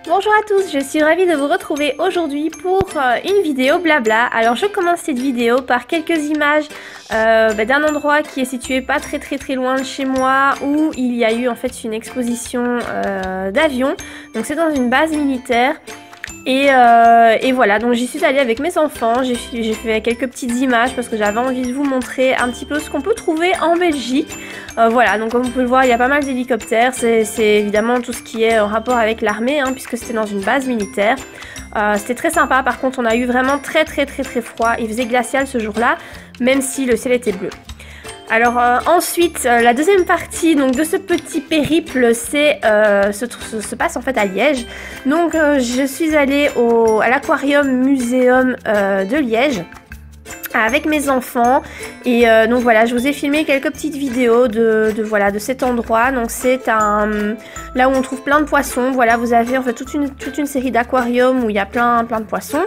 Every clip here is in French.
Bonjour à tous, je suis ravie de vous retrouver aujourd'hui pour une vidéo blabla. Alors je commence cette vidéo par quelques images d'un endroit qui est situé pas très loin de chez moi, où il y a eu en fait une exposition d'avions. Donc c'est dans une base militaire. Et voilà, donc j'y suis allée avec mes enfants, j'ai fait quelques petites images parce que j'avais envie de vous montrer un petit peu ce qu'on peut trouver en Belgique. Voilà, donc comme vous pouvez le voir, il y a pas mal d'hélicoptères, c'est évidemment tout ce qui est en rapport avec l'armée, hein, puisque c'était dans une base militaire. C'était très sympa, par contre on a eu vraiment très froid, il faisait glacial ce jour-là, même si le ciel était bleu. Alors ensuite, la deuxième partie donc, de ce petit périple se passe en fait à Liège. Donc je suis allée à l'aquarium muséum de Liège avec mes enfants et donc voilà, je vous ai filmé quelques petites vidéos de cet endroit. Donc c'est là où on trouve plein de poissons. Voilà, vous avez en fait toute une série d'aquariums où il y a plein de poissons.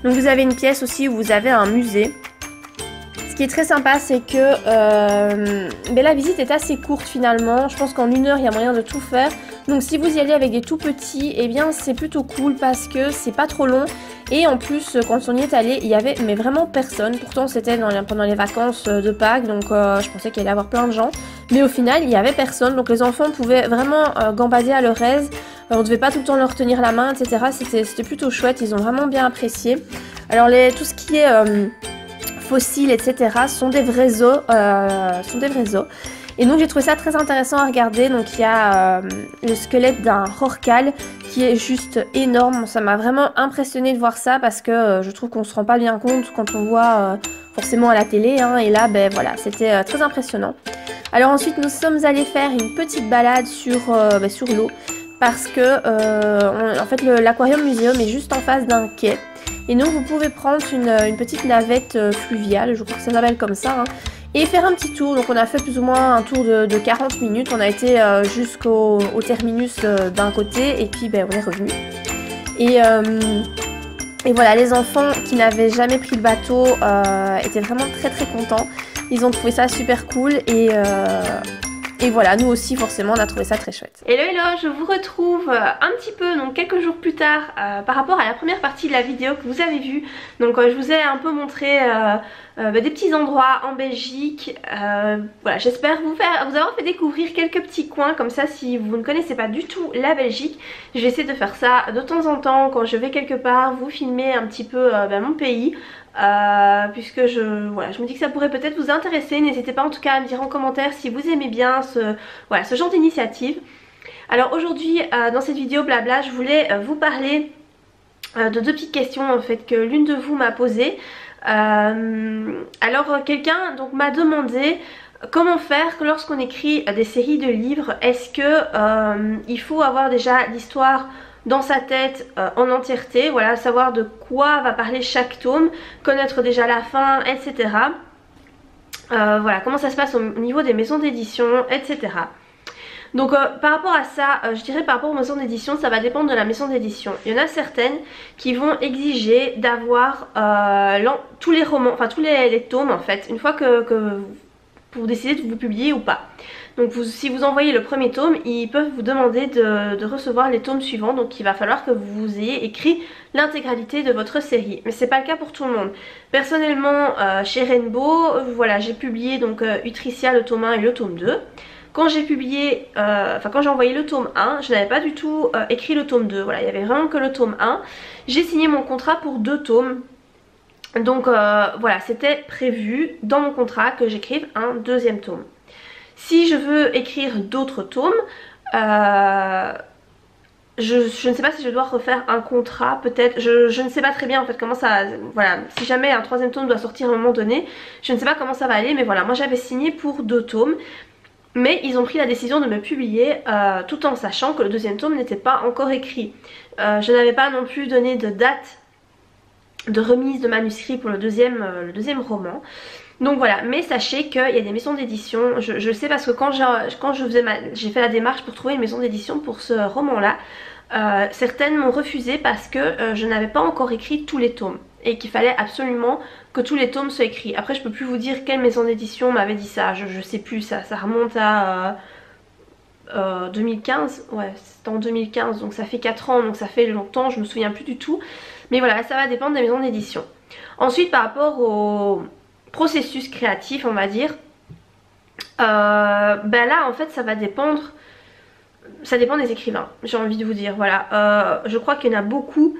Donc vous avez une pièce aussi où vous avez un musée. Ce qui est très sympa, c'est que la visite est assez courte finalement. Je pense qu'en 1 heure il y a moyen de tout faire. Donc si vous y allez avec des tout petits, eh bien c'est plutôt cool parce que c'est pas trop long. Et en plus quand on y est allé, il y avait vraiment personne. Pourtant c'était pendant les vacances de Pâques, donc je pensais qu'il allait y avoir plein de gens. Mais au final il y avait personne, donc les enfants pouvaient vraiment gambader à leur aise. On devait pas tout le temps leur tenir la main, etc. C'était plutôt chouette, ils ont vraiment bien apprécié. Alors tout ce qui est fossiles, etc. sont des vrais os. Et donc j'ai trouvé ça très intéressant à regarder. Donc il y a le squelette d'un rorqual qui est juste énorme. Ça m'a vraiment impressionné de voir ça parce que je trouve qu'on se rend pas bien compte quand on voit forcément à la télé. Hein, et là, voilà, c'était très impressionnant. Alors ensuite, nous sommes allés faire une petite balade sur l'eau parce que en fait l'aquarium muséum est juste en face d'un quai. Et donc vous pouvez prendre une petite navette fluviale, je crois que ça s'appelle comme ça, hein, et faire un petit tour. Donc on a fait plus ou moins un tour de 40 minutes, on a été jusqu'au terminus d'un côté et puis on est revenu. Et voilà, les enfants qui n'avaient jamais pris le bateau étaient vraiment très contents. Ils ont trouvé ça super cool et voilà, nous aussi forcément on a trouvé ça très chouette. Hello, je vous retrouve un petit peu, donc quelques jours plus tard par rapport à la première partie de la vidéo que vous avez vue. Donc je vous ai un peu montré des petits endroits en Belgique. Voilà, j'espère vous avoir fait découvrir quelques petits coins comme ça. Si vous ne connaissez pas du tout la Belgique, je vais essayer de faire ça de temps en temps quand je vais quelque part, vous filmer un petit peu mon pays. Puisque je me dis que ça pourrait peut-être vous intéresser. N'hésitez pas en tout cas à me dire en commentaire si vous aimez bien ce genre d'initiative. Alors aujourd'hui dans cette vidéo blabla, je voulais vous parler de 2 petites questions en fait que l'une de vous m'a posées. Alors quelqu'un donc m'a demandé comment faire lorsqu'on écrit des séries de livres. Est-ce que il faut avoir déjà l'histoire dans sa tête en entièreté, voilà, savoir de quoi va parler chaque tome, connaître déjà la fin, etc. Voilà, comment ça se passe au niveau des maisons d'édition, etc. Donc par rapport à ça, je dirais par rapport aux maisons d'édition, ça va dépendre de la maison d'édition. Il y en a certaines qui vont exiger d'avoir tous les romans, enfin tous les tomes en fait, une fois que vous décidez de vous publier ou pas. Donc si vous envoyez le premier tome, ils peuvent vous demander de recevoir les tomes suivants. Donc il va falloir que vous ayez écrit l'intégralité de votre série. Mais c'est pas le cas pour tout le monde. Personnellement chez Rainbow, voilà, j'ai publié donc Utricia le tome 1 et le tome 2. Quand j'ai publié, quand j'ai envoyé le tome 1, je n'avais pas du tout écrit le tome 2. Voilà, il y avait vraiment que le tome 1. J'ai signé mon contrat pour 2 tomes. Donc voilà, c'était prévu dans mon contrat que j'écrive un 2e tome. Si je veux écrire d'autres tomes, je ne sais pas si je dois refaire un contrat, peut-être, je ne sais pas très bien en fait comment ça, voilà, si jamais un 3e tome doit sortir à un moment donné, je ne sais pas comment ça va aller, mais voilà, moi j'avais signé pour 2 tomes, mais ils ont pris la décision de me publier tout en sachant que le 2e tome n'était pas encore écrit. Je n'avais pas non plus donné de date de remise de manuscrit pour le deuxième roman. Donc voilà, mais sachez qu'il y a des maisons d'édition, je sais parce que quand j'ai fait la démarche pour trouver une maison d'édition pour ce roman-là, certaines m'ont refusé parce que je n'avais pas encore écrit tous les tomes et qu'il fallait absolument que tous les tomes soient écrits. Après je peux plus vous dire quelle maison d'édition m'avait dit ça, je sais plus, ça remonte à 2015, ouais c'était en 2015 donc ça fait 4 ans donc ça fait longtemps, je me souviens plus du tout. Mais voilà, ça va dépendre des maisons d'édition. Ensuite par rapport au processus créatif on va dire, ben là en fait ça va dépendre, ça dépend des écrivains, j'ai envie de vous dire, voilà. Je crois qu'il y en a beaucoup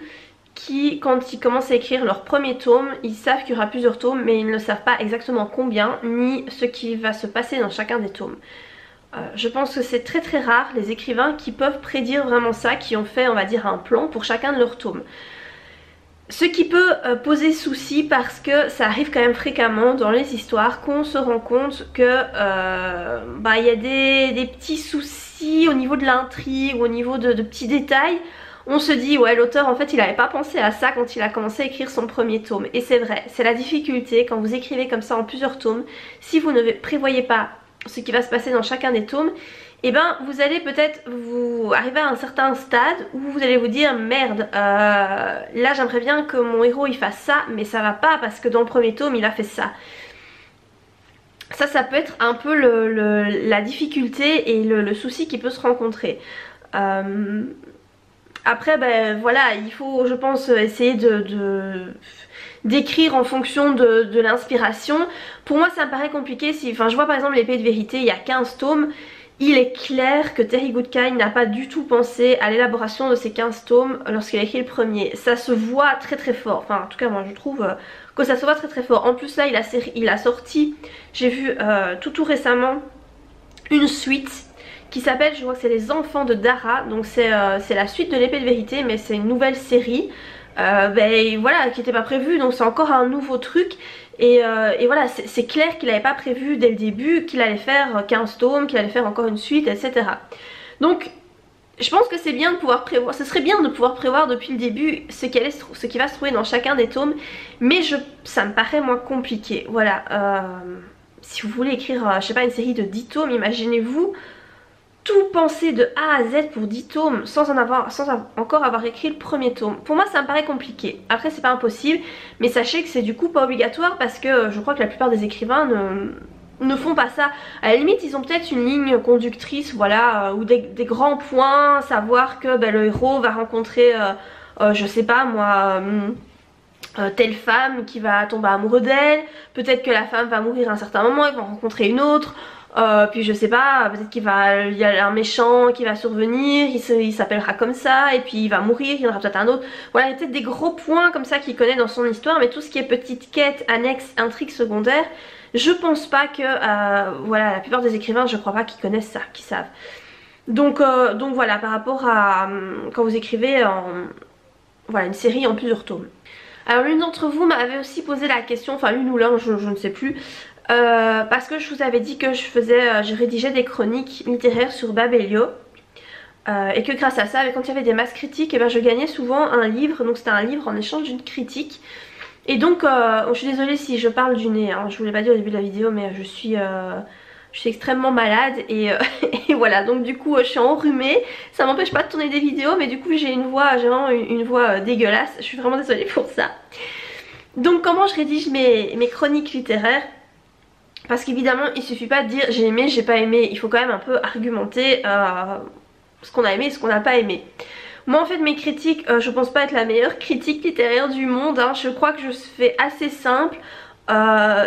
qui quand ils commencent à écrire leur premier tome, ils savent qu'il y aura plusieurs tomes mais ils ne savent pas exactement combien ni ce qui va se passer dans chacun des tomes. Je pense que c'est très rare les écrivains qui peuvent prédire vraiment ça, qui ont fait on va dire un plan pour chacun de leurs tomes. Ce qui peut poser souci parce que ça arrive quand même fréquemment dans les histoires qu'on se rend compte que bah, y a des petits soucis au niveau de l'intrigue ou au niveau de petits détails. On se dit ouais l'auteur en fait il n'avait pas pensé à ça quand il a commencé à écrire son premier tome. Et c'est vrai, c'est la difficulté quand vous écrivez comme ça en plusieurs tomes. Si vous ne prévoyez pas ce qui va se passer dans chacun des tomes, et ben vous allez peut-être vous arriver à un certain stade où vous allez vous dire merde, là j'aimerais bien que mon héros il fasse ça mais ça va pas parce que dans le premier tome il a fait ça. Ça peut être un peu la difficulté et le souci qui peut se rencontrer. Après ben voilà, il faut je pense essayer d'écrire en fonction de l'inspiration. Pour moi ça me paraît compliqué, enfin je vois par exemple l'épée de vérité, il y a 15 tomes. Il est clair que Terry Goodkind n'a pas du tout pensé à l'élaboration de ces 15 tomes lorsqu'il a écrit le premier. Ça se voit très fort, enfin en tout cas moi je trouve que ça se voit très fort. En plus là il a sorti, j'ai vu tout récemment, une suite qui s'appelle, je crois que c'est Les Enfants de Dara. Donc c'est la suite de l'épée de vérité mais c'est une nouvelle série. Ben voilà, qui n'était pas prévu, donc c'est encore un nouveau truc. Et voilà, c'est clair qu'il n'avait pas prévu dès le début qu'il allait faire 15 tomes, qu'il allait faire encore une suite, etc. Donc je pense que c'est bien de pouvoir prévoir, ce serait bien de pouvoir prévoir depuis le début ce qui va se trouver dans chacun des tomes. Mais ça me paraît moins compliqué, voilà. Si vous voulez écrire, je sais pas, une série de 10 tomes, imaginez-vous tout penser de A à Z pour 10 tomes sans encore avoir écrit le premier tome. Pour moi ça me paraît compliqué. Après c'est pas impossible, mais sachez que c'est du coup pas obligatoire parce que je crois que la plupart des écrivains ne font pas ça. À la limite ils ont peut-être une ligne conductrice, voilà, ou des grands points, savoir que ben, le héros va rencontrer je sais pas moi, telle femme qui va tomber amoureux d'elle, peut-être que la femme va mourir à un certain moment, ils vont rencontrer une autre. Puis je sais pas, peut-être qu'il y a un méchant qui va survenir, il s'appellera comme ça, et puis il va mourir, il y en aura peut-être un autre. Voilà, il y a peut-être des gros points comme ça qu'il connaît dans son histoire, mais tout ce qui est petite quête, annexe, intrigue secondaire, je pense pas que, voilà, la plupart des écrivains, je crois pas qu'ils connaissent ça, qu'ils savent. Donc voilà, par rapport à quand vous écrivez voilà, une série en plusieurs tomes. Alors l'une d'entre vous m'avait aussi posé la question, enfin l'une ou l'un, je ne sais plus, parce que je vous avais dit que je rédigeais des chroniques littéraires sur Babelio, et que grâce à ça, quand il y avait des masses critiques, et ben je gagnais souvent un livre, donc c'était un livre en échange d'une critique. Et donc je suis désolée si je parle du nez, hein, je vous l'ai pas dit au début de la vidéo mais je suis extrêmement malade et, et voilà, donc du coup je suis enrhumée, ça m'empêche pas de tourner des vidéos mais du coup j'ai vraiment une voix dégueulasse, je suis vraiment désolée pour ça. Donc comment je rédige mes chroniques littéraires? Parce qu'évidemment il suffit pas de dire j'ai aimé, j'ai pas aimé, il faut quand même un peu argumenter ce qu'on a aimé et ce qu'on n'a pas aimé. Moi en fait mes critiques, je pense pas être la meilleure critique littéraire du monde, hein. Je crois que je fais assez simple,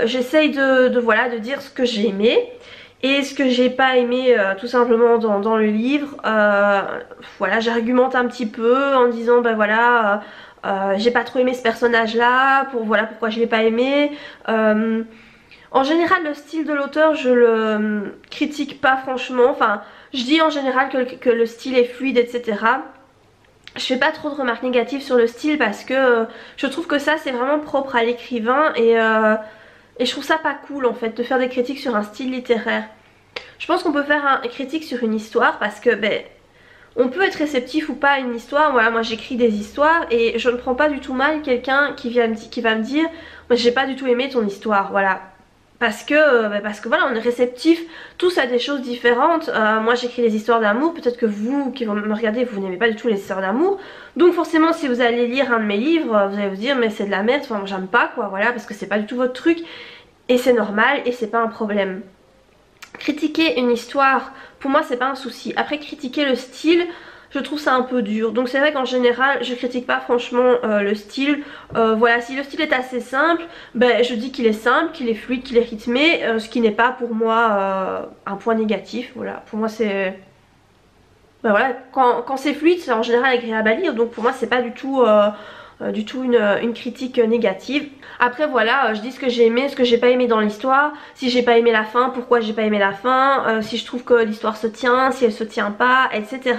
j'essaye de dire ce que j'ai aimé et ce que j'ai pas aimé tout simplement dans le livre. Voilà, j'argumente un petit peu en disant ben voilà, j'ai pas trop aimé ce personnage là, voilà pourquoi je l'ai pas aimé. En général le style de l'auteur je le critique pas franchement, enfin je dis en général que le style est fluide etc. Je fais pas trop de remarques négatives sur le style parce que je trouve que ça c'est vraiment propre à l'écrivain et je trouve ça pas cool en fait de faire des critiques sur un style littéraire. Je pense qu'on peut faire une critique sur une histoire parce que ben on peut être réceptif ou pas à une histoire. Voilà, moi j'écris des histoires et je ne prends pas du tout mal quelqu'un qui va me dire moi j'ai pas du tout aimé ton histoire, voilà. parce que voilà, on est réceptifs tous à des choses différentes. Moi j'écris des histoires d'amour, peut-être que vous qui me regardez, vous n'aimez pas du tout les histoires d'amour. Donc forcément si vous allez lire un de mes livres, vous allez vous dire mais c'est de la merde, enfin moi j'aime pas quoi, voilà, parce que c'est pas du tout votre truc. Et c'est normal et c'est pas un problème. Critiquer une histoire, pour moi c'est pas un souci. Après critiquer le style, je trouve ça un peu dur. Donc c'est vrai qu'en général je critique pas franchement le style. Voilà, si le style est assez simple, ben, je dis qu'il est simple, qu'il est fluide, qu'il est rythmé, ce qui n'est pas pour moi un point négatif. Voilà, pour moi c'est... Ben voilà, quand c'est fluide c'est en général agréable à lire, donc pour moi c'est pas du tout une critique négative. Après voilà, je dis ce que j'ai aimé, ce que j'ai pas aimé dans l'histoire. Si j'ai pas aimé la fin, pourquoi j'ai pas aimé la fin, si je trouve que l'histoire se tient, si elle se tient pas, etc.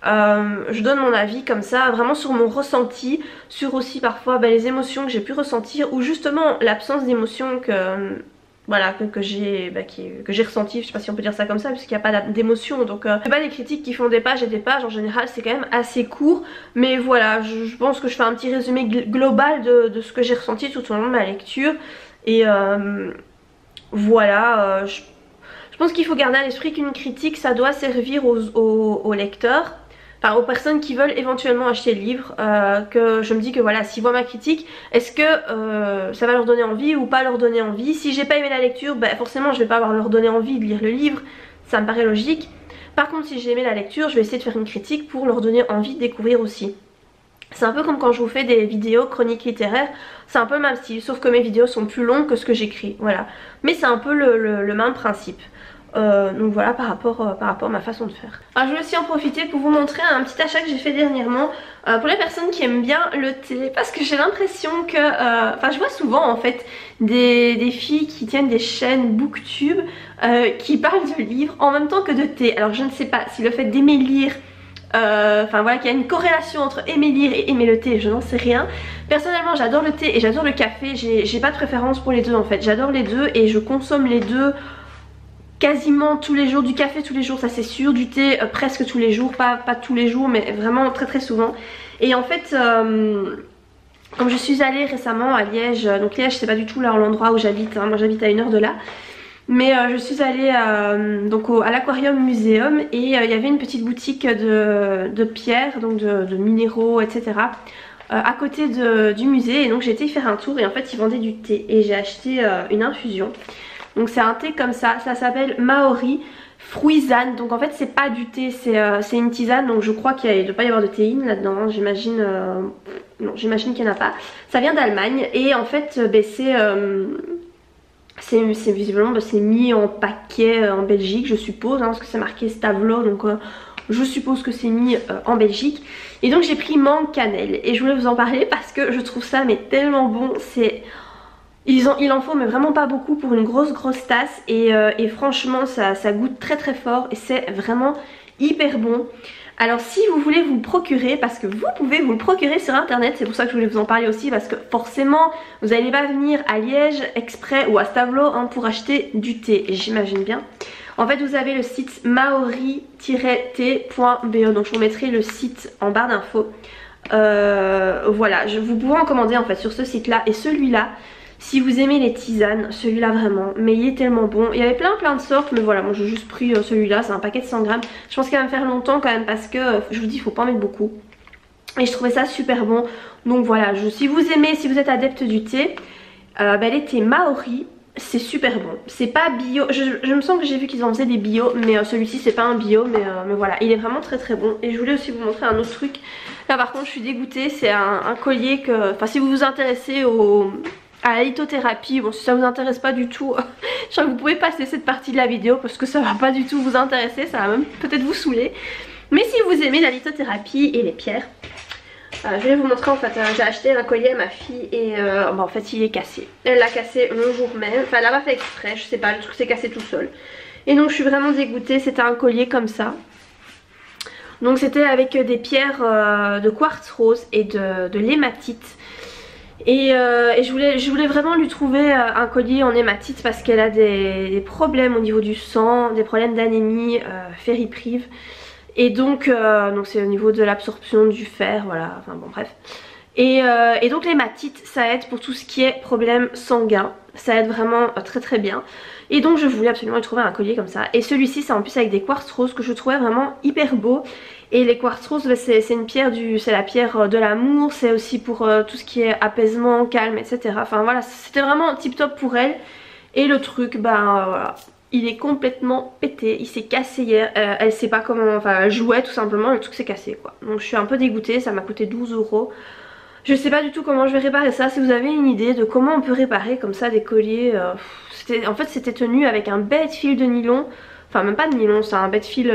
Je donne mon avis comme ça, vraiment sur mon ressenti, sur aussi parfois les émotions que j'ai pu ressentir, ou justement l'absence d'émotions que... Voilà, que j'ai ressenti, je sais pas si on peut dire ça comme ça, puisqu'il n'y a pas d'émotion. Donc c'est pas des critiques qui font des pages et des pages, en général c'est quand même assez court. Mais voilà, je pense que je fais un petit résumé global de ce que j'ai ressenti tout au long de ma lecture. Et voilà, je pense qu'il faut garder à l'esprit qu'une critique ça doit servir aux lecteurs, enfin aux personnes qui veulent éventuellement acheter le livre, que je me dis que voilà, s'ils voient ma critique, est-ce que ça va leur donner envie ou pas leur donner envie. Si j'ai pas aimé la lecture, ben forcément je vais pas leur donner envie de lire le livre, ça me paraît logique. Par contre si j'ai aimé la lecture, je vais essayer de faire une critique pour leur donner envie de découvrir aussi. C'est un peu comme quand je vous fais des vidéos chroniques littéraires, c'est un peu le même style, sauf que mes vidéos sont plus longues que ce que j'écris, voilà. Mais c'est un peu le même principe. Donc voilà par rapport à ma façon de faire. Alors je vais aussi en profiter pour vous montrer un petit achat que j'ai fait dernièrement pour les personnes qui aiment bien le thé, parce que j'ai l'impression que enfin je vois souvent en fait des filles qui tiennent des chaînes booktube qui parlent de livres en même temps que de thé. Alors je ne sais pas si le fait d'aimer lire, enfin voilà, qu'il y a une corrélation entre aimer lire et aimer le thé, je n'en sais rien. Personnellement j'adore le thé et j'adore le café, j'ai pas de préférence pour les deux en fait, j'adore les deux et je consomme les deux quasiment tous les jours. Du café tous les jours ça c'est sûr, du thé presque tous les jours, pas tous les jours mais vraiment très souvent. Et en fait comme je suis allée récemment à Liège, donc Liège c'est pas du tout là l'endroit où j'habite, hein, moi j'habite à 1 heure de là. Mais je suis allée donc à l'Aquarium Museum et il y avait une petite boutique de pierres, donc de minéraux etc. À côté du musée, et donc j'ai été y faire un tour et en fait ils vendaient du thé et j'ai acheté une infusion. Donc c'est un thé comme ça s'appelle Maori Fruisane. Donc en fait c'est pas du thé, c'est une tisane. Donc je crois qu'il ne doit pas y avoir de théine là-dedans, hein. J'imagine non, j'imagine qu'il n'y en a pas. Ça vient d'Allemagne et en fait c'est visiblement c'est mis en paquet en Belgique je suppose, hein, parce que c'est marqué Stavlo, donc je suppose que c'est mis en Belgique. Et donc j'ai pris mangue cannelle et je voulais vous en parler parce que je trouve ça mais tellement bon. C'est... Il en faut mais vraiment pas beaucoup pour une grosse tasse et franchement ça goûte très fort et c'est vraiment hyper bon. Alors si vous voulez vous le procurer, parce que vous pouvez vous le procurer sur internet, c'est pour ça que je voulais vous en parler aussi, parce que forcément vous n'allez pas venir à Liège exprès ou à Stavlo hein, pour acheter du thé, j'imagine bien. En fait vous avez le site maori-t.be, donc je vous mettrai le site en barre d'infos. Voilà, vous pouvez en commander en fait sur ce site là et celui-là. Si vous aimez les tisanes, celui-là vraiment, mais il est tellement bon. Il y avait plein de sortes, mais voilà, moi j'ai juste pris celui-là, c'est un paquet de 100 grammes. Je pense qu'il va me faire longtemps quand même parce que, je vous dis, il faut pas en mettre beaucoup. Et je trouvais ça super bon. Donc voilà, si vous aimez, si vous êtes adepte du thé, les thés Maori, c'est super bon. C'est pas bio, je me sens que j'ai vu qu'ils en faisaient des bio, mais celui-ci c'est pas un bio, mais voilà, il est vraiment très bon. Et je voulais aussi vous montrer un autre truc. Là par contre je suis dégoûtée, c'est un collier que, enfin si vous vous intéressez à la lithothérapie, bon si ça vous intéresse pas du tout, je crois que vous pouvez passer cette partie de la vidéo parce que ça va pas du tout vous intéresser, ça va même peut-être vous saouler. Mais si vous aimez la lithothérapie et les pierres, je vais vous montrer en fait, j'ai acheté un collier à ma fille et en fait il est cassé. Elle l'a cassé le jour même, enfin elle l'a pas fait exprès, je sais pas, le truc s'est cassé tout seul. Et donc je suis vraiment dégoûtée, c'était un collier comme ça. Donc c'était avec des pierres de quartz rose et de l'hématite. Et je voulais vraiment lui trouver un collier en hématite parce qu'elle a des problèmes au niveau du sang, des problèmes d'anémie ferriprive. Et donc c'est au niveau de l'absorption du fer, voilà, enfin bon bref. Et donc l'hématite ça aide pour tout ce qui est problème sanguin. ça aide vraiment très très bien. Et donc je voulais absolument lui trouver un collier comme ça. Et celui-ci c'est en plus avec des quartz roses que je trouvais vraiment hyper beau. Et les quartz roses c'est une pierre c'est la pierre de l'amour, c'est aussi pour tout ce qui est apaisement, calme, etc. Enfin voilà, c'était vraiment tip top pour elle. Et le truc, ben voilà, il est complètement pété, il s'est cassé hier, elle sait pas comment, enfin elle jouait tout simplement, le truc s'est cassé quoi. Donc je suis un peu dégoûtée, ça m'a coûté 12 €. Je sais pas du tout comment je vais réparer ça. Si vous avez une idée de comment on peut réparer comme ça des colliers, en fait c'était tenu avec un bête fil de nylon. Enfin même pas de nylon, c'est un bête fil,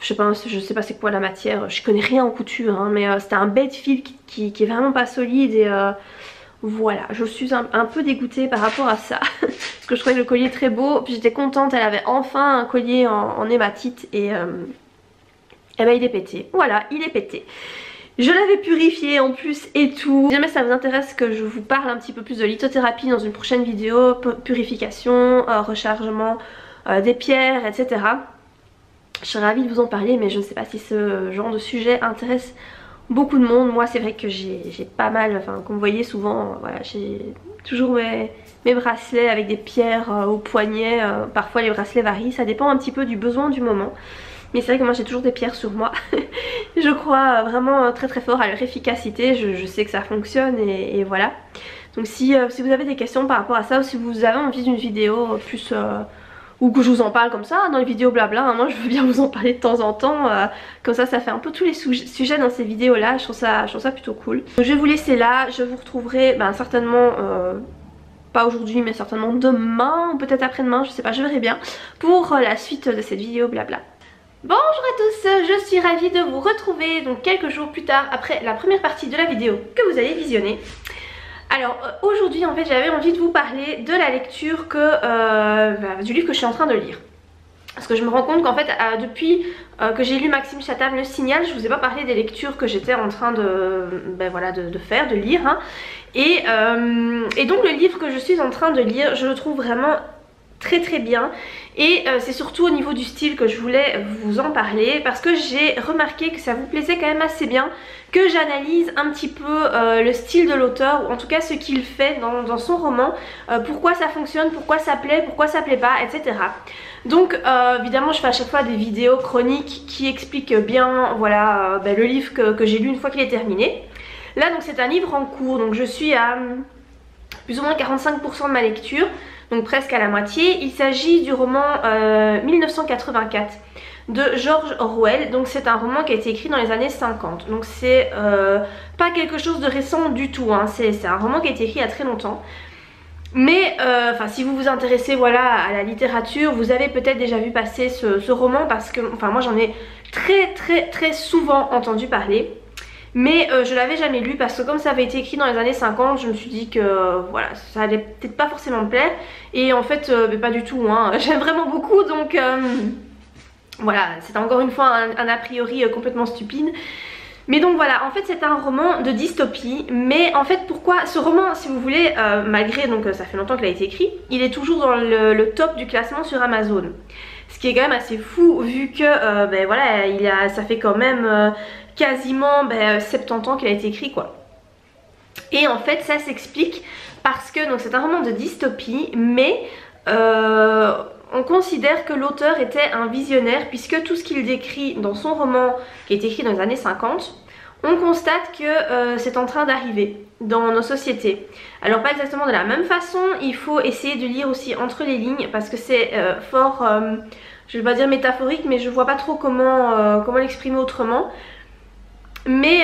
je sais pas c'est quoi la matière, je connais rien en couture hein, mais c'était un bête fil qui est vraiment pas solide et voilà, je suis un peu dégoûtée par rapport à ça. Parce que je trouvais le collier très beau, puis j'étais contente, elle avait enfin un collier en hématite et ben il est pété. Voilà, il est pété. Je l'avais purifié en plus et tout. Si jamais ça vous intéresse que je vous parle un petit peu plus de lithothérapie dans une prochaine vidéo, purification, rechargement des pierres, etc. Je serais ravie de vous en parler, mais je ne sais pas si ce genre de sujet intéresse beaucoup de monde. Moi c'est vrai que j'ai pas mal, enfin comme vous voyez souvent, voilà, j'ai toujours mes bracelets avec des pierres au poignet. Parfois les bracelets varient, ça dépend un petit peu du besoin du moment. Mais c'est vrai que moi j'ai toujours des pierres sur moi. Je crois vraiment très très fort à leur efficacité, je sais que ça fonctionne et voilà. Donc si vous avez des questions par rapport à ça, ou si vous avez envie d'une vidéo plus... ou que je vous en parle comme ça dans les vidéos blabla, hein, moi je veux bien vous en parler de temps en temps, comme ça fait un peu tous les sujets dans ces vidéos là, je trouve ça plutôt cool. Donc je vais vous laisser là, je vous retrouverai certainement... pas aujourd'hui mais certainement demain ou peut-être après-demain, je sais pas, je verrai bien, pour la suite de cette vidéo blabla. Bonjour à tous, je suis ravie de vous retrouver donc quelques jours plus tard après la première partie de la vidéo que vous avez visionnée. Alors aujourd'hui en fait j'avais envie de vous parler de la lecture du livre que je suis en train de lire. Parce que je me rends compte qu'en fait depuis que j'ai lu Maxime Chatham Le Signal, je vous ai pas parlé des lectures que j'étais en train de lire hein. Et donc le livre que je suis en train de lire, je le trouve vraiment très très bien et c'est surtout au niveau du style que je voulais vous en parler parce que j'ai remarqué que ça vous plaisait quand même assez bien que j'analyse un petit peu le style de l'auteur ou en tout cas ce qu'il fait dans son roman, pourquoi ça fonctionne, pourquoi ça plaît pas, etc. Donc évidemment je fais à chaque fois des vidéos chroniques qui expliquent bien voilà le livre que j'ai lu une fois qu'il est terminé. Là donc c'est un livre en cours, donc je suis à plus ou moins 45% de ma lecture, donc presque à la moitié. Il s'agit du roman 1984 de George Orwell. Donc c'est un roman qui a été écrit dans les années 50. Donc c'est pas quelque chose de récent du tout hein. C'est un roman qui a été écrit il y a très longtemps. Mais si vous vous intéressez voilà, à la littérature, vous avez peut-être déjà vu passer ce roman parce que moi j'en ai très souvent entendu parler. Mais je l'avais jamais lu parce que comme ça avait été écrit dans les années 50, je me suis dit que voilà, ça allait peut-être pas forcément me plaire. Et en fait, pas du tout, hein. J'aime vraiment beaucoup donc voilà, c'est encore une fois un a priori complètement stupide. Mais donc voilà, en fait c'est un roman de dystopie. Mais en fait pourquoi ce roman, si vous voulez, malgré donc ça fait longtemps qu'il a été écrit, il est toujours dans le top du classement sur Amazon. Ce qui est quand même assez fou vu que voilà, ça fait quand même quasiment 70 ans qu'il a été écrit quoi. Et en fait ça s'explique parce que donc c'est un roman de dystopie mais on considère que l'auteur était un visionnaire puisque tout ce qu'il décrit dans son roman qui est écrit dans les années 50, on constate que c'est en train d'arriver dans nos sociétés. Alors pas exactement de la même façon, il faut essayer de lire aussi entre les lignes parce que c'est fort, je vais pas dire métaphorique mais je vois pas trop comment l'exprimer autrement. Mais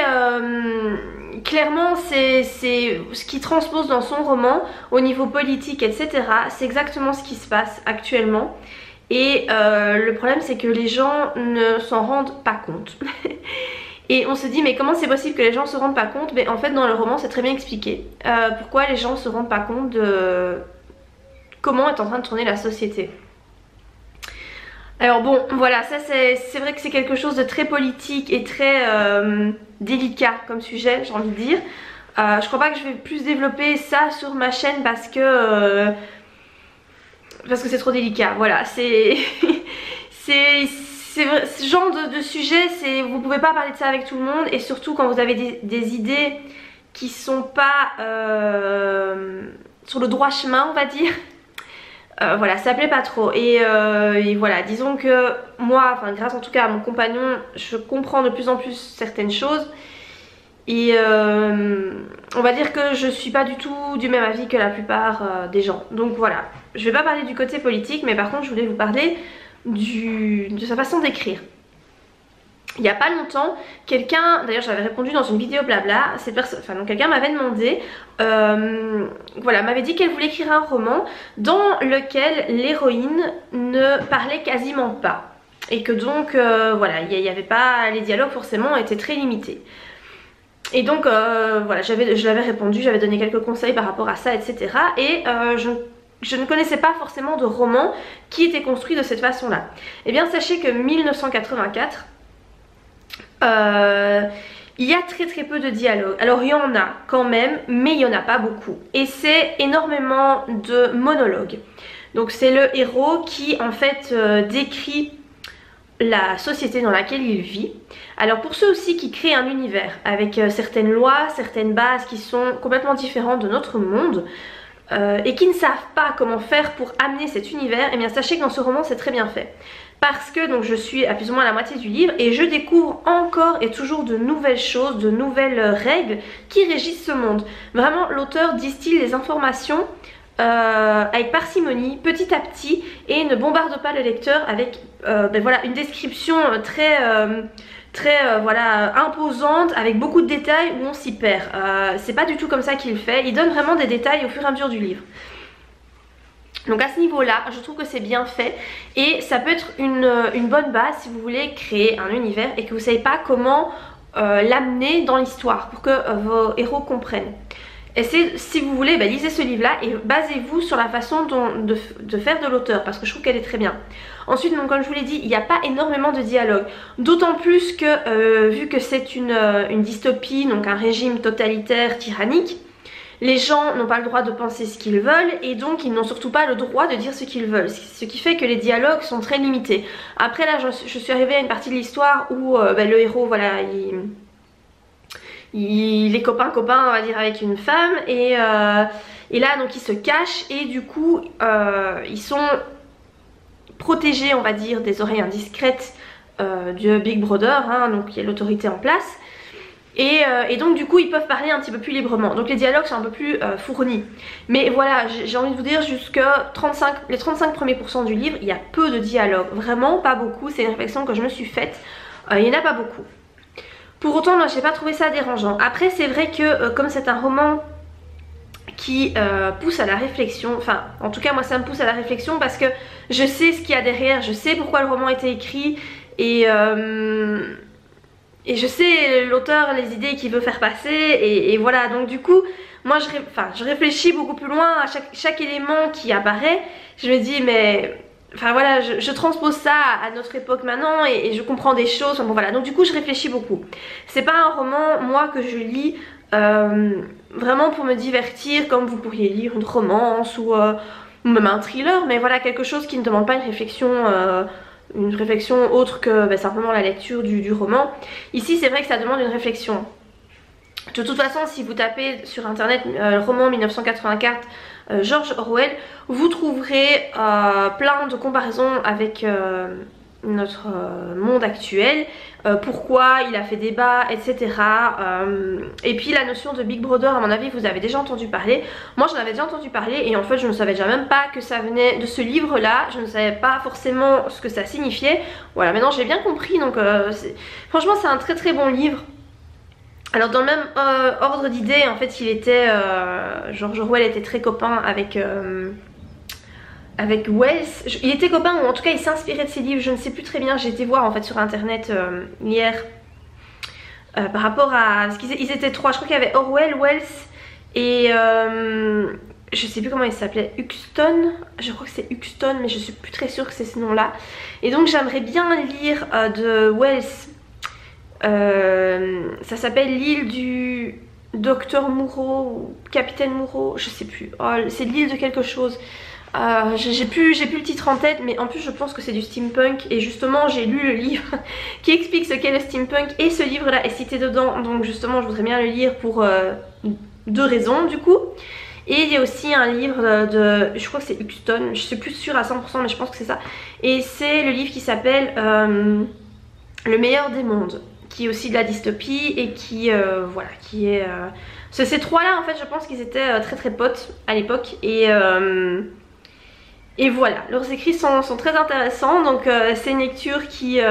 clairement c'est ce qui transpose dans son roman au niveau politique etc. C'est exactement ce qui se passe actuellement. Et le problème c'est que les gens ne s'en rendent pas compte. Et on se dit mais comment c'est possible que les gens se rendent pas compte? Mais en fait dans le roman c'est très bien expliqué pourquoi les gens se rendent pas compte de comment est en train de tourner la société. Alors bon voilà, ça c'est vrai que c'est quelque chose de très politique et très délicat comme sujet, j'ai envie de dire. Je crois pas que je vais plus développer ça sur ma chaîne parce que c'est trop délicat. Voilà, c'est ce genre de sujet, vous pouvez pas parler de ça avec tout le monde et surtout quand vous avez des idées qui sont pas sur le droit chemin, on va dire. Voilà, ça plaît pas trop. Et voilà, disons que moi, enfin grâce en tout cas à mon compagnon, je comprends de plus en plus certaines choses. Et on va dire que je suis pas du tout du même avis que la plupart des gens. Donc voilà, je vais pas parler du côté politique, mais par contre je voulais vous parler de sa façon d'écrire. Il n'y a pas longtemps, quelqu'un, d'ailleurs j'avais répondu dans une vidéo blabla, donc quelqu'un m'avait demandé, voilà, m'avait dit qu'elle voulait écrire un roman dans lequel l'héroïne ne parlait quasiment pas. Et que donc, voilà, il n'y avait pas, les dialogues forcément étaient très limités. Et donc, voilà, je l'avais répondu, j'avais donné quelques conseils par rapport à ça, etc. Et je ne connaissais pas forcément de roman qui était construit de cette façon-là. Eh bien, sachez que 1984... il y a très peu de dialogues. Alors il y en a quand même, mais il n'y en a pas beaucoup. Et c'est énormément de monologues. Donc c'est le héros qui en fait décrit la société dans laquelle il vit. Alors pour ceux aussi qui créent un univers avec certaines lois, certaines bases qui sont complètement différentes de notre monde, et qui ne savent pas comment faire pour amener cet univers, eh bien sachez que dans ce roman c'est très bien fait. Parce que donc je suis à plus ou moins la moitié du livre et je découvre encore et toujours de nouvelles choses, de nouvelles règles qui régissent ce monde. Vraiment l'auteur distille les informations avec parcimonie, petit à petit, et ne bombarde pas le lecteur avec ben voilà, une description très voilà, imposante, avec beaucoup de détails où on s'y perd. C'est pas du tout comme ça qu'il fait, il donne vraiment des détails au fur et à mesure du livre. Donc à ce niveau-là, je trouve que c'est bien fait et ça peut être une bonne base si vous voulez créer un univers et que vous ne savez pas comment l'amener dans l'histoire pour que vos héros comprennent. Et si vous voulez, bah, lisez ce livre-là et basez-vous sur la façon de faire de l'auteur parce que je trouve qu'elle est très bien. Ensuite, donc, comme je vous l'ai dit, il n'y a pas énormément de dialogue. D'autant plus que vu que c'est une dystopie, donc un régime totalitaire tyrannique, les gens n'ont pas le droit de penser ce qu'ils veulent et donc ils n'ont surtout pas le droit de dire ce qu'ils veulent. Ce qui fait que les dialogues sont très limités. Après là je suis arrivée à une partie de l'histoire où bah, le héros voilà il est copain on va dire avec une femme et là donc il se cache et du coup ils sont protégés on va dire des oreilles indiscrètes du Big Brother, hein, donc il y a l'autorité en place. Et donc du coup ils peuvent parler un petit peu plus librement. Donc les dialogues sont un peu plus fournis. Mais voilà, j'ai envie de vous dire jusqu'à les 35 premiers pourcents du livre, il y a peu de dialogues. Vraiment pas beaucoup, c'est une réflexion que je me suis faite. Il n'y en a pas beaucoup. Pour autant, moi j'ai pas trouvé ça dérangeant. Après c'est vrai que comme c'est un roman qui pousse à la réflexion, enfin en tout cas moi ça me pousse à la réflexion parce que je sais ce qu'il y a derrière, je sais pourquoi le roman a été écrit et je sais l'auteur, les idées qu'il veut faire passer et voilà. Donc du coup moi je réfléchis beaucoup plus loin à chaque élément qui apparaît. Je me dis mais enfin voilà, je transpose ça à notre époque maintenant et je comprends des choses. Bon voilà, donc du coup je réfléchis beaucoup. C'est pas un roman moi que je lis vraiment pour me divertir comme vous pourriez lire une romance ou même un thriller, mais voilà quelque chose qui ne demande pas une réflexion autre que bah, simplement la lecture du roman. Ici c'est vrai que ça demande une réflexion. De toute façon si vous tapez sur internet roman 1984 George Orwell, vous trouverez plein de comparaisons avec notre monde actuel, pourquoi il a fait débat, etc. Et puis la notion de Big Brother, à mon avis vous avez déjà entendu parler. Moi j'en avais déjà entendu parler et en fait je ne savais déjà même pas que ça venait de ce livre là. Je ne savais pas forcément ce que ça signifiait. Voilà, maintenant j'ai bien compris, donc franchement c'est un très bon livre. Alors dans le même ordre d'idées, en fait il était, George Orwell était très copain avec Wells. Il était copain ou en tout cas il s'inspirait de ses livres, je ne sais plus très bien, j'ai été voir en fait sur internet hier par rapport à... Parce qu'ils étaient trois, je crois qu'il y avait Orwell, Wells et je sais plus comment il s'appelait, Huxton, je crois que c'est Huxton mais je suis plus très sûre que c'est ce nom là. Et donc j'aimerais bien lire de Wells. Ça s'appelle l'île du Docteur Moreau ou Capitaine Moreau, je sais plus. Oh, c'est l'île de quelque chose. J'ai plus le titre en tête, mais en plus je pense que c'est du steampunk et justement j'ai lu le livre qui explique ce qu'est le steampunk et ce livre là est cité dedans, donc justement je voudrais bien le lire pour deux raisons du coup. Et il y a aussi un livre de, je crois que c'est Huxton, je suis plus sûre à 100% mais je pense que c'est ça. Et c'est le livre qui s'appelle Le meilleur des mondes, qui est aussi de la dystopie et qui voilà, qui est... Ces trois-là en fait je pense qu'ils étaient très potes à l'époque et voilà, leurs écrits sont très intéressants, donc c'est une lecture qui est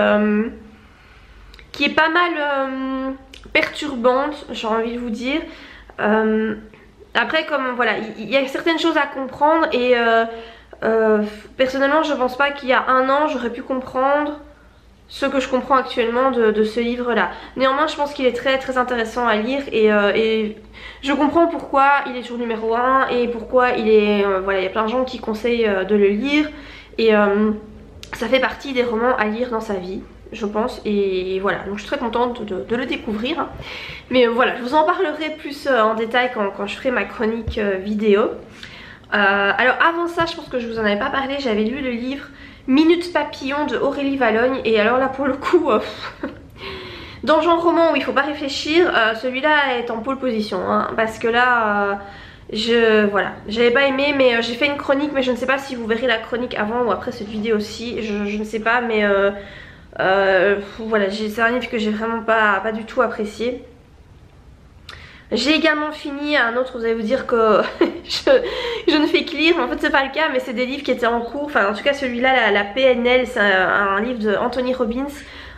pas mal perturbante, j'ai envie de vous dire. Après comme voilà, il y a certaines choses à comprendre et personnellement je pense pas qu'il y a un an j'aurais pu comprendre ce que je comprends actuellement de ce livre là. Néanmoins je pense qu'il est très intéressant à lire et je comprends pourquoi il est toujours numéro 1 et pourquoi il est voilà, il y a plein de gens qui conseillent de le lire et ça fait partie des romans à lire dans sa vie je pense, et voilà, donc je suis très contente de le découvrir, hein. Mais voilà, je vous en parlerai plus en détail quand je ferai ma chronique vidéo. Alors avant ça, je pense que je vous en avais pas parlé, j'avais lu le livre Minute Papillon de Aurélie Vallogne, et alors là pour le coup dans le genre roman où il faut pas réfléchir, celui-là est en pole position, hein, parce que là voilà, j'avais pas aimé, mais j'ai fait une chronique, mais je ne sais pas si vous verrez la chronique avant ou après cette vidéo aussi, je ne sais pas, mais voilà, c'est un livre que j'ai vraiment pas du tout apprécié. J'ai également fini un autre, vous allez vous dire que je ne fais que lire, mais en fait c'est pas le cas, mais c'est des livres qui étaient en cours, enfin en tout cas celui-là, la PNL, c'est un livre de Anthony Robbins.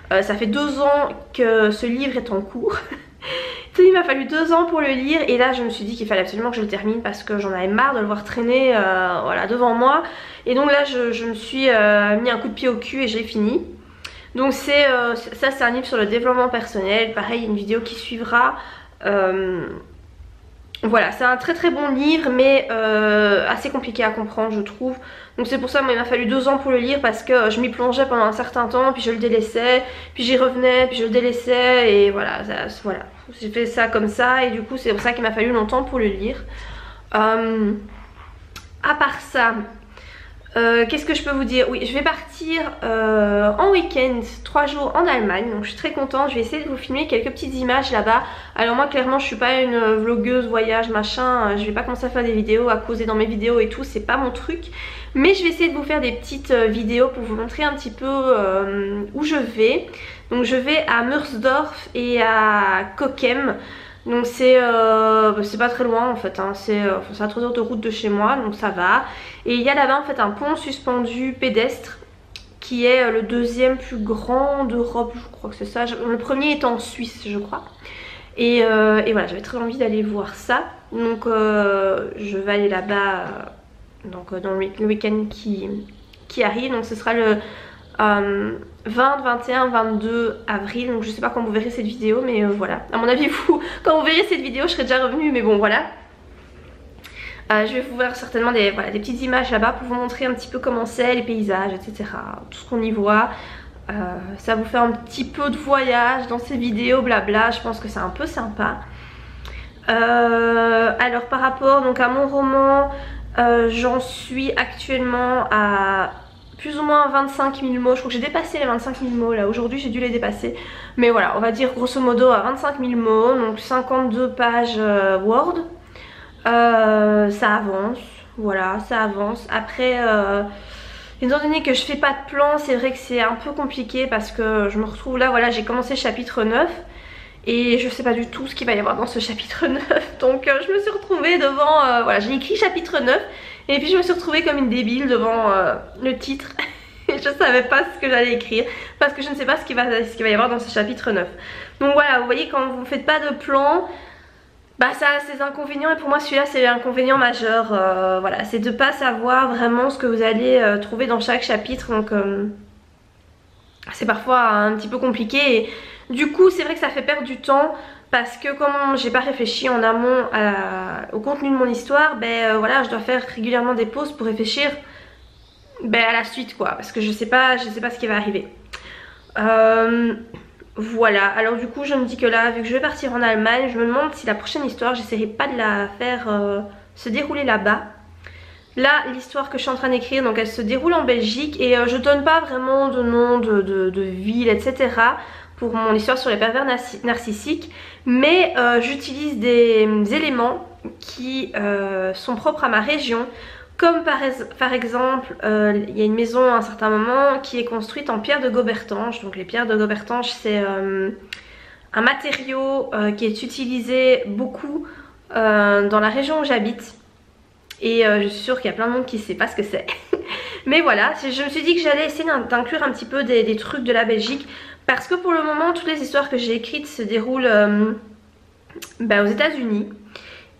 Ça fait 2 ans que ce livre est en cours. Il m'a fallu 2 ans pour le lire et là je me suis dit qu'il fallait absolument que je le termine parce que j'en avais marre de le voir traîner voilà, devant moi. Et donc là je me suis mis un coup de pied au cul et j'ai fini. Donc ça c'est un livre sur le développement personnel, pareil une vidéo qui suivra. Voilà, c'est un très bon livre mais assez compliqué à comprendre je trouve. Donc c'est pour ça qu'il m'a fallu 2 ans pour le lire parce que je m'y plongeais pendant un certain temps, puis je le délaissais, puis j'y revenais, puis je le délaissais et voilà, voilà. J'ai fait ça comme ça et du coup c'est pour ça qu'il m'a fallu longtemps pour le lire. À part ça, qu'est-ce que je peux vous dire? Oui, je vais partir en week-end 3 jours en Allemagne, donc je suis très contente. Je vais essayer de vous filmer quelques petites images là-bas. Alors moi clairement je suis pas une vlogueuse voyage machin, je vais pas commencer à faire des vidéos, à causer dans mes vidéos et tout, c'est pas mon truc. Mais je vais essayer de vous faire des petites vidéos pour vous montrer un petit peu où je vais. Donc je vais à Meursdorf et à Cochem. Donc c'est pas très loin en fait, hein. C'est à 3 heures de route de chez moi, donc ça va. Et il y a là-bas en fait un pont suspendu pédestre qui est le 2e plus grand d'Europe, je crois que c'est ça. Le premier est en Suisse je crois. Et voilà, j'avais très envie d'aller voir ça. Donc je vais aller là-bas donc dans le week-end qui arrive. Donc ce sera le 20, 21, 22 avril. Donc je sais pas quand vous verrez cette vidéo, mais voilà. À mon avis vous, quand vous verrez cette vidéo je serai déjà revenue, mais bon voilà. Je vais vous faire certainement des petites images là-bas pour vous montrer un petit peu comment c'est, les paysages, etc. Tout ce qu'on y voit. Ça vous fait un petit peu de voyage dans ces vidéos, blabla. Je pense que c'est un peu sympa. Alors par rapport donc à mon roman, j'en suis actuellement à plus ou moins 25 000 mots. Je crois que j'ai dépassé les 25 000 mots là. Aujourd'hui j'ai dû les dépasser. Mais voilà, on va dire grosso modo à 25 000 mots. Donc 52 pages Word. Ça avance. Voilà, ça avance. Après, étant donné que je fais pas de plan, c'est vrai que c'est un peu compliqué parce que je me retrouve là. Voilà, j'ai commencé le chapitre 9. Et je sais pas du tout ce qu'il va y avoir dans ce chapitre 9. Donc je me suis retrouvée devant... voilà, j'ai écrit chapitre 9. Et puis je me suis retrouvée comme une débile devant le titre. Et je savais pas ce que j'allais écrire. Parce que je ne sais pas ce qu'il va y avoir dans ce chapitre 9. Donc voilà, vous voyez, quand vous faites pas de plan... Bah ça a ses inconvénients et pour moi celui-là c'est l'inconvénient majeur, voilà, c'est de pas savoir vraiment ce que vous allez trouver dans chaque chapitre, donc c'est parfois un petit peu compliqué et du coup c'est vrai que ça fait perdre du temps parce que comme j'ai pas réfléchi en amont au contenu de mon histoire, ben voilà, je dois faire régulièrement des pauses pour réfléchir à la suite quoi, parce que je sais pas ce qui va arriver. Voilà, alors du coup je me dis que là, vu que je vais partir en Allemagne, je me demande si la prochaine histoire, j'essaierai pas de la faire se dérouler là-bas. Là, l'histoire que je suis en train d'écrire, donc elle se déroule en Belgique et je donne pas vraiment de nom de ville, etc. pour mon histoire sur les pervers narcissiques. Mais j'utilise des éléments qui sont propres à ma région. Comme par exemple, il y a une maison à un certain moment qui est construite en pierre de Gobertange. Donc les pierres de Gobertange, c'est un matériau qui est utilisé beaucoup dans la région où j'habite. Et je suis sûre qu'il y a plein de monde qui ne sait pas ce que c'est. Mais voilà, je me suis dit que j'allais essayer d'inclure un petit peu des trucs de la Belgique. Parce que pour le moment, toutes les histoires que j'ai écrites se déroulent aux États-Unis.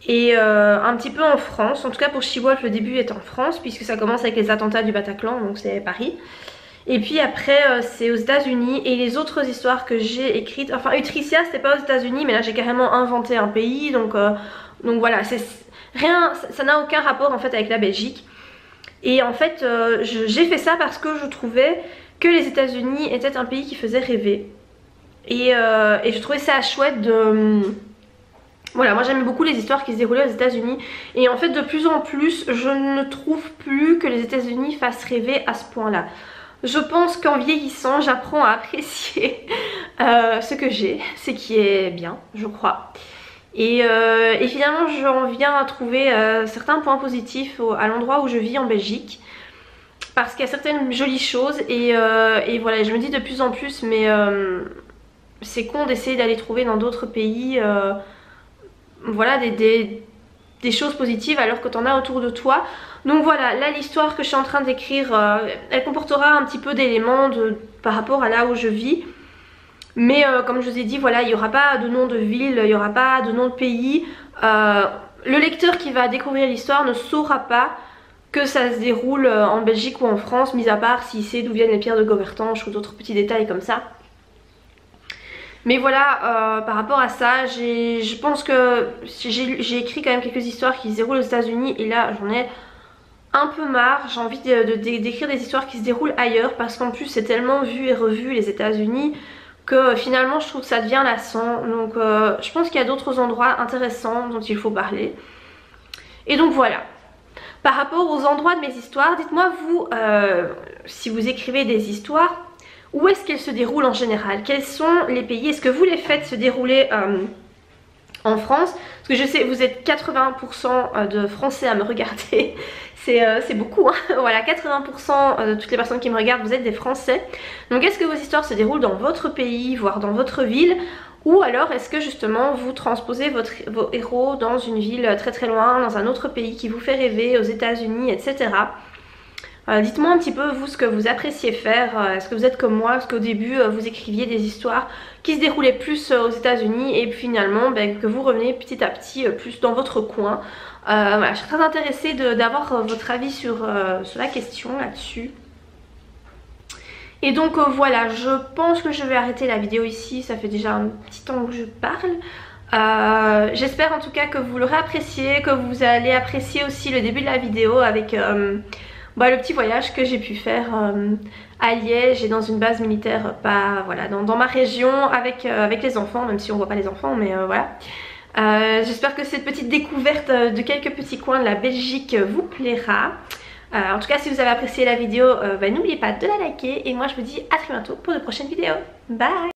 Et un petit peu en France. En tout cas pour She-Wolf, le début est en France. Puisque ça commence avec les attentats du Bataclan, donc c'est Paris. Et puis après c'est aux États-Unis. Et les autres histoires que j'ai écrites, enfin Utricia c'était pas aux États-Unis, mais là j'ai carrément inventé un pays. Donc voilà, rien, ça n'a aucun rapport en fait avec la Belgique. Et en fait j'ai fait ça parce que je trouvais que les États-Unis étaient un pays qui faisait rêver. Et je trouvais ça chouette de... Voilà, moi j'aime beaucoup les histoires qui se déroulaient aux États-Unis. Et en fait de plus en plus je ne trouve plus que les États-Unis fassent rêver à ce point là. Je pense qu'en vieillissant j'apprends à apprécier ce que j'ai, ce qui est bien je crois. Et finalement j'en viens à trouver certains points positifs à l'endroit où je vis en Belgique. Parce qu'il y a certaines jolies choses et voilà, je me dis de plus en plus mais c'est con d'essayer d'aller trouver dans d'autres pays voilà des choses positives alors que t'en as autour de toi. Donc voilà, là l'histoire que je suis en train d'écrire elle comportera un petit peu d'éléments par rapport à là où je vis. Mais comme je vous ai dit, voilà, il n'y aura pas de nom de ville, il n'y aura pas de nom de pays. Le lecteur qui va découvrir l'histoire ne saura pas que ça se déroule en Belgique ou en France, mis à part s'il sait d'où viennent les pierres de Gobertange ou d'autres petits détails comme ça. Mais voilà, par rapport à ça, je pense que j'ai écrit quand même quelques histoires qui se déroulent aux États-Unis et là j'en ai un peu marre. J'ai envie d'écrire des histoires qui se déroulent ailleurs parce qu'en plus c'est tellement vu et revu les États-Unis que finalement je trouve que ça devient lassant. Donc je pense qu'il y a d'autres endroits intéressants dont il faut parler. Et donc voilà. Par rapport aux endroits de mes histoires, dites-moi vous, si vous écrivez des histoires, où est-ce qu'elles se déroulent en général? Quels sont les pays? Est-ce que vous les faites se dérouler en France? Parce que je sais, vous êtes 80% de Français à me regarder. C'est beaucoup, hein. Voilà, 80% de toutes les personnes qui me regardent, vous êtes des Français. Donc est-ce que vos histoires se déroulent dans votre pays, voire dans votre ville? Ou alors est-ce que justement vous transposez vos héros dans une ville très très loin, dans un autre pays qui vous fait rêver, aux États-Unis, etc. Dites-moi un petit peu vous ce que vous appréciez faire. Est-ce que vous êtes comme moi? Est-ce qu'au début vous écriviez des histoires qui se déroulaient plus aux États-Unis et puis finalement que vous revenez petit à petit plus dans votre coin? Voilà, je suis très intéressée d'avoir votre avis sur la question là-dessus. Et donc voilà, je pense que je vais arrêter la vidéo ici, ça fait déjà un petit temps que je parle. J'espère en tout cas que vous l'aurez apprécié, que vous allez apprécier aussi le début de la vidéo avec le petit voyage que j'ai pu faire à Liège et dans une base militaire, voilà, dans ma région avec les enfants, même si on voit pas les enfants, mais voilà. J'espère que cette petite découverte de quelques petits coins de la Belgique vous plaira. En tout cas si vous avez apprécié la vidéo, n'oubliez pas de la liker et moi je vous dis à très bientôt pour de prochaines vidéos. Bye!